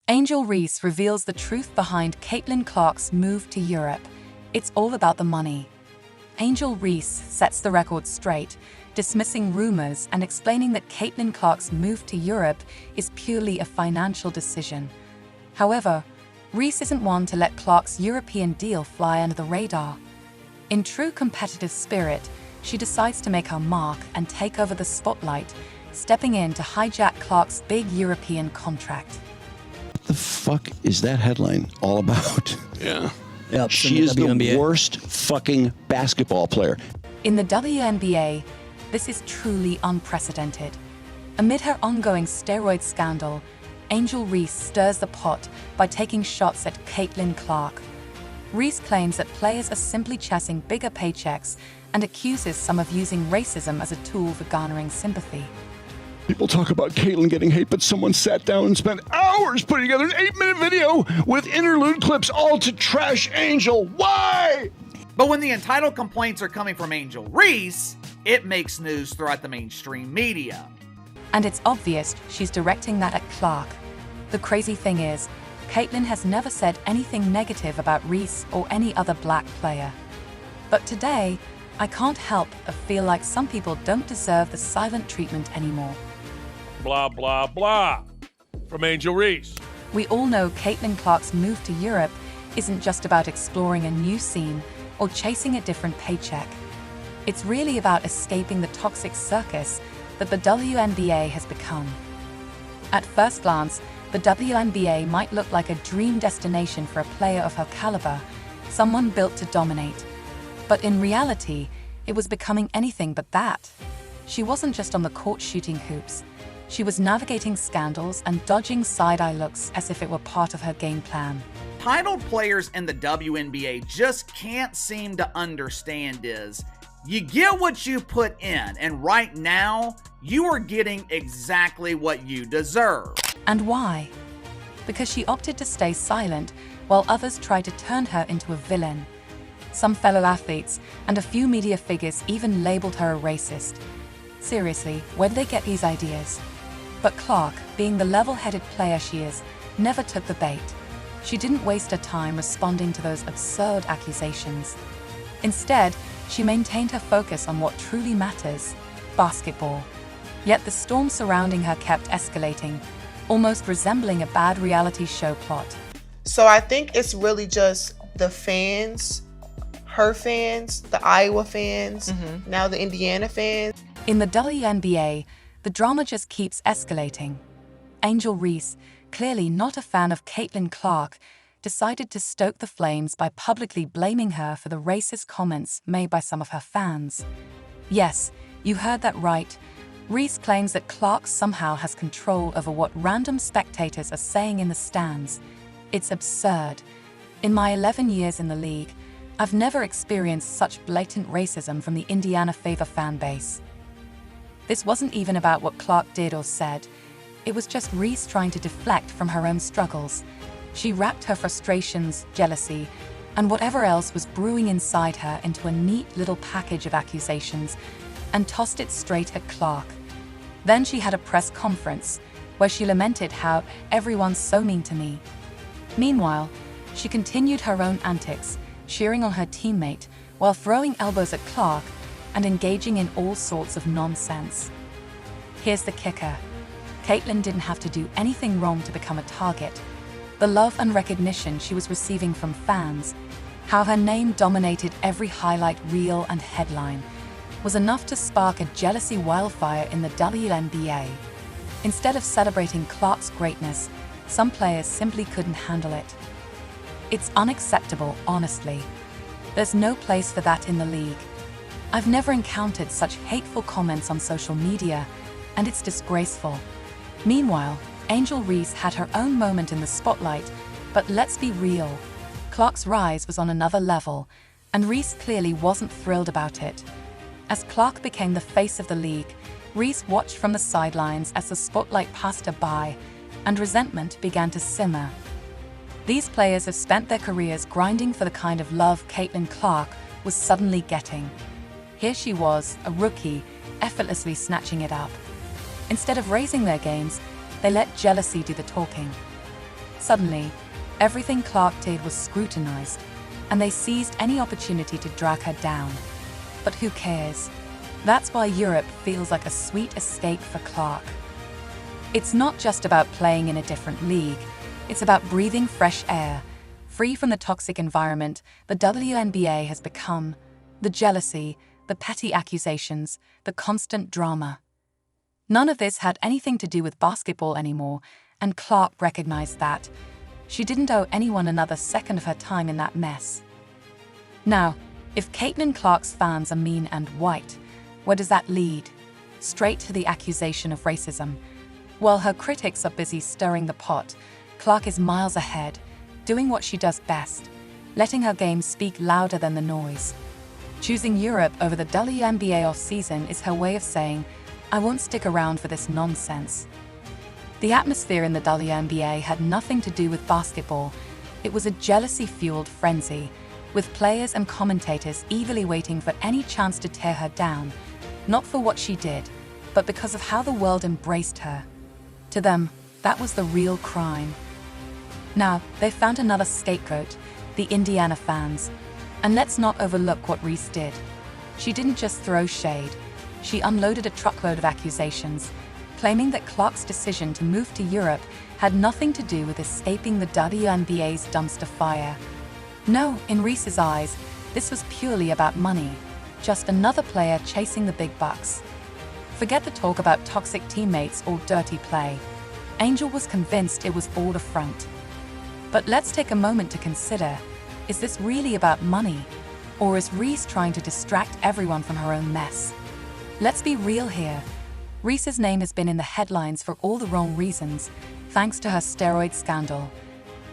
Angel Reese reveals the truth behind Caitlin Clark's move to Europe. It's all about the money. Angel Reese sets the record straight, dismissing rumors and explaining that Caitlin Clark's move to Europe is purely a financial decision. However, Reese isn't one to let Clark's European deal fly under the radar. In true competitive spirit, she decides to make her mark and take over the spotlight, stepping in to hijack Clark's big European contract. What the fuck is that headline all about? Yeah. Yep, She is the worst fucking basketball player. In the WNBA, this is truly unprecedented. Amid her ongoing steroid scandal, Angel Reese stirs the pot by taking shots at Caitlin Clark. Reese claims that players are simply chasing bigger paychecks and accuses some of using racism as a tool for garnering sympathy. People talk about Caitlin getting hate, but someone sat down and spent hours putting together an 8-minute video with interlude clips all to trash Angel. Why? But when the entitled complaints are coming from Angel Reese, it makes news throughout the mainstream media. And it's obvious she's directing that at Clark. The crazy thing is, Caitlin has never said anything negative about Reese or any other black player. But today, I can't help but feel like some people don't deserve the silent treatment anymore. Blah, blah, blah. From Angel Reese. We all know Caitlin Clark's move to Europe isn't just about exploring a new scene or chasing a different paycheck. It's really about escaping the toxic circus that the WNBA has become. At first glance, the WNBA might look like a dream destination for a player of her caliber, someone built to dominate. But in reality, it was becoming anything but that. She wasn't just on the court shooting hoops. She was navigating scandals and dodging side-eye looks as if it were part of her game plan. Titled players in the WNBA just can't seem to understand is, you get what you put in, and right now, you are getting exactly what you deserve. And why? Because she opted to stay silent while others tried to turn her into a villain. Some fellow athletes and a few media figures even labeled her a racist. Seriously, where did they get these ideas? But Clark, being the level-headed player she is, never took the bait. She didn't waste her time responding to those absurd accusations. Instead, she maintained her focus on what truly matters, basketball. Yet the storm surrounding her kept escalating, almost resembling a bad reality show plot. So I think it's really just the fans, her fans, the Iowa fans, now the Indiana fans. In the WNBA, the drama just keeps escalating. Angel Reese, clearly not a fan of Caitlin Clark, decided to stoke the flames by publicly blaming her for the racist comments made by some of her fans. Yes, you heard that right. Reese claims that Clark somehow has control over what random spectators are saying in the stands. It's absurd. In my 11 years in the league, I've never experienced such blatant racism from the Indiana Fever fan base. This wasn't even about what Clark did or said. It was just Reese trying to deflect from her own struggles. She wrapped her frustrations, jealousy, and whatever else was brewing inside her into a neat little package of accusations and tossed it straight at Clark. Then she had a press conference where she lamented how everyone's so mean to me. Meanwhile, she continued her own antics, cheering on her teammate while throwing elbows at Clark and engaging in all sorts of nonsense. Here's the kicker. Caitlin didn't have to do anything wrong to become a target. The love and recognition she was receiving from fans, how her name dominated every highlight reel and headline, was enough to spark a jealousy wildfire in the WNBA. Instead of celebrating Clark's greatness, some players simply couldn't handle it. It's unacceptable, honestly. There's no place for that in the league. I've never encountered such hateful comments on social media, and it's disgraceful. Meanwhile, Angel Reese had her own moment in the spotlight, but let's be real. Clark's rise was on another level, and Reese clearly wasn't thrilled about it. As Clark became the face of the league, Reese watched from the sidelines as the spotlight passed her by, and resentment began to simmer. These players have spent their careers grinding for the kind of love Caitlin Clark was suddenly getting. Here she was, a rookie, effortlessly snatching it up. Instead of raising their games, they let jealousy do the talking. Suddenly, everything Clark did was scrutinized, and they seized any opportunity to drag her down. But who cares? That's why Europe feels like a sweet escape for Clark. It's not just about playing in a different league, it's about breathing fresh air. Free from the toxic environment the WNBA has become, the jealousy, the petty accusations, the constant drama. None of this had anything to do with basketball anymore, and Clark recognized that. She didn't owe anyone another second of her time in that mess. Now, if Caitlin Clark's fans are mean and white, where does that lead? Straight to the accusation of racism. While her critics are busy stirring the pot, Clark is miles ahead, doing what she does best, letting her game speak louder than the noise. Choosing Europe over the WNBA off-season is her way of saying, I won't stick around for this nonsense. The atmosphere in the WNBA had nothing to do with basketball. It was a jealousy-fueled frenzy, with players and commentators eagerly waiting for any chance to tear her down, not for what she did, but because of how the world embraced her. To them, that was the real crime. Now, they found another scapegoat, the Indiana fans. And let's not overlook what Reese did. She didn't just throw shade. She unloaded a truckload of accusations, claiming that Clark's decision to move to Europe had nothing to do with escaping the WNBA's dumpster fire. No, in Reese's eyes, this was purely about money, just another player chasing the big bucks. Forget the talk about toxic teammates or dirty play. Angel was convinced it was all a front. But let's take a moment to consider, is this really about money? Or is Reese trying to distract everyone from her own mess? Let's be real here. Reese's name has been in the headlines for all the wrong reasons, thanks to her steroid scandal.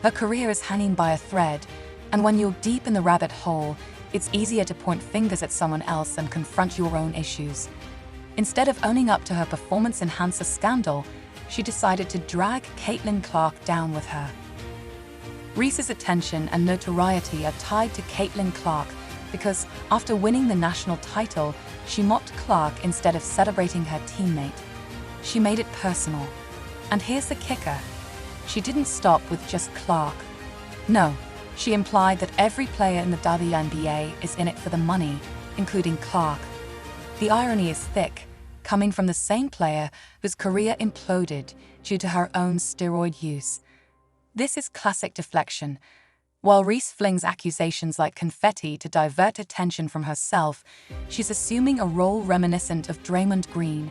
Her career is hanging by a thread, and when you're deep in the rabbit hole, it's easier to point fingers at someone else and confront your own issues. Instead of owning up to her performance enhancer scandal, she decided to drag Caitlin Clark down with her. Reese's attention and notoriety are tied to Caitlin Clark because after winning the national title, she mocked Clark instead of celebrating her teammate. She made it personal. And here's the kicker. She didn't stop with just Clark. No, she implied that every player in the WNBA is in it for the money, including Clark. The irony is thick, coming from the same player whose career imploded due to her own steroid use. This is classic deflection. While Reese flings accusations like confetti to divert attention from herself, she's assuming a role reminiscent of Draymond Green,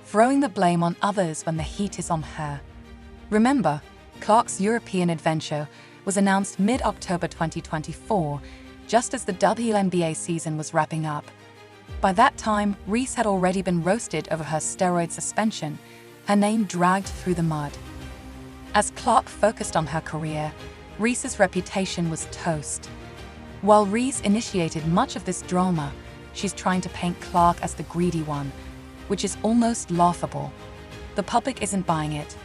throwing the blame on others when the heat is on her. Remember, Clark's European adventure was announced mid-October 2024, just as the WNBA season was wrapping up. By that time, Reese had already been roasted over her steroid suspension, her name dragged through the mud. As Clark focused on her career, Reese's reputation was toast. While Reese initiated much of this drama, she's trying to paint Clark as the greedy one, which is almost laughable. The public isn't buying it.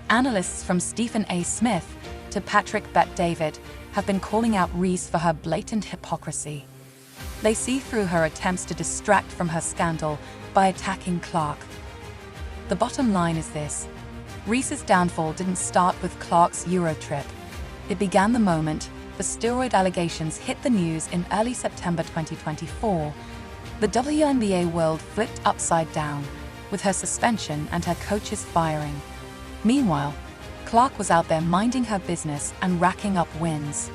Analysts from Stephen A. Smith to Patrick Bet-David have been calling out Reese for her blatant hypocrisy. They see through her attempts to distract from her scandal by attacking Clark. The bottom line is this. Reese's downfall didn't start with Clark's Euro trip. It began the moment the steroid allegations hit the news in early September 2024. The WNBA world flipped upside down, with her suspension and her coach's firing. Meanwhile, Clark was out there minding her business and racking up wins.